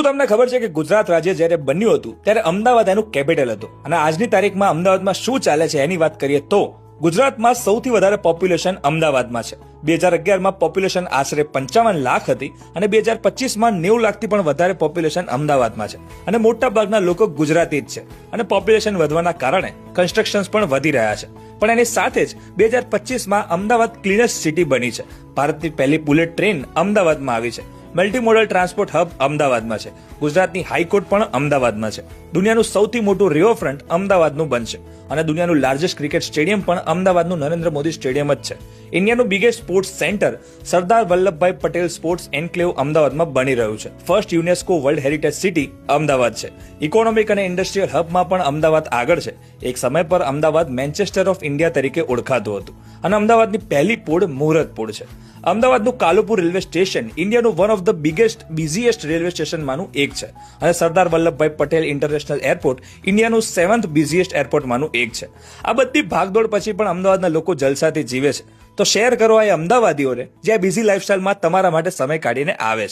શું તમને ખબર છે કે ગુજરાત રાજ્ય જ્યારે બન્યું હતું ત્યારે અમદાવાદ એનું કેપિટલ હતું અને આજની તારીખમાં અમદાવાદમાં શું ચાલે છે એની વાત કરીએ તો ગુજરાતમાં સૌથી વધારે પોપ્યુલેશન અમદાવાદમાં છે. 2011માં પોપ્યુલેશન આશરે 55 લાખ હતી અને 2025માં 90 લાખથી પણ વધારે પોપ્યુલેશન અમદાવાદમાં છે અને મોટા ભાગના લોકો ગુજરાતી જ છે અને પોપ્યુલેશન વધવાના કારણે કન્સ્ટ્રક્શન્સ પણ વધી રહ્યા છે. પણ એની સાથે જ 2025માં અમદાવાદ ક્લીનેસ્ટ સિટી બની છે. ભારતની પહેલી બુલેટ ટ્રેન અમદાવાદમાં આવી છે. મલ્ટીમોડલ ટ્રાન્સપોર્ટ હબ અમદાવાદમાં છે. ગુજરાતની હાઈકોર્ટ પણ અમદાવાદમાં છે. દુનિયાનું સૌથી મોટું રિવરફ્રન્ટ અમદાવાદનું બનશે અને દુનિયાનું લાર્જેસ્ટ ક્રિકેટ સ્ટેડિયમ પણ અમદાવાદનું નરેન્દ્ર મોદી સ્ટેડિયમ જ છે. ઇન્ડિયાનું biggest sports centre Sardar Vallabhbhai Patel sports enclave અમદાવાદમાં બની રહ્યું છે. First UNESCO world heritage city Ahmedabad છે. ઇકોનોમિક અને ઇન્ડસ્ટ્રીયલ હબમાં પણ અમદાવાદ આગળ છે. એક સમય પર અમદાવાદ મેન્ચેસ્ટર ઓફ ઇન્ડિયા તરીકે ઓળખાતું હતું અને અમદાવાદની પહેલી પોળ મુહૂર્ત પોળ છે. અમદાવાદનું કાલુપુર રેલવે સ્ટેશન ઇન્ડિયાનું one of the busiest railway સ્ટેશનમાંનું એક છે અને સરદાર વલ્લભભાઈ પટેલ ઇન્ટરનેશનલ એરપોર્ટ ઇન્ડિયાનું 7th બિઝીએસ્ટ એરપોર્ટમાંનું એક છે. આ બધી ભાગદોડ પછી પણ અમદાવાદના લોકો જલસાથી જીવે છે. તો શેર કરો આ અમદાવાદીઓને જે આ બિઝી લાઇફસ્ટાઇલમાં તમારા માટે સમય કાઢીને આવે છે.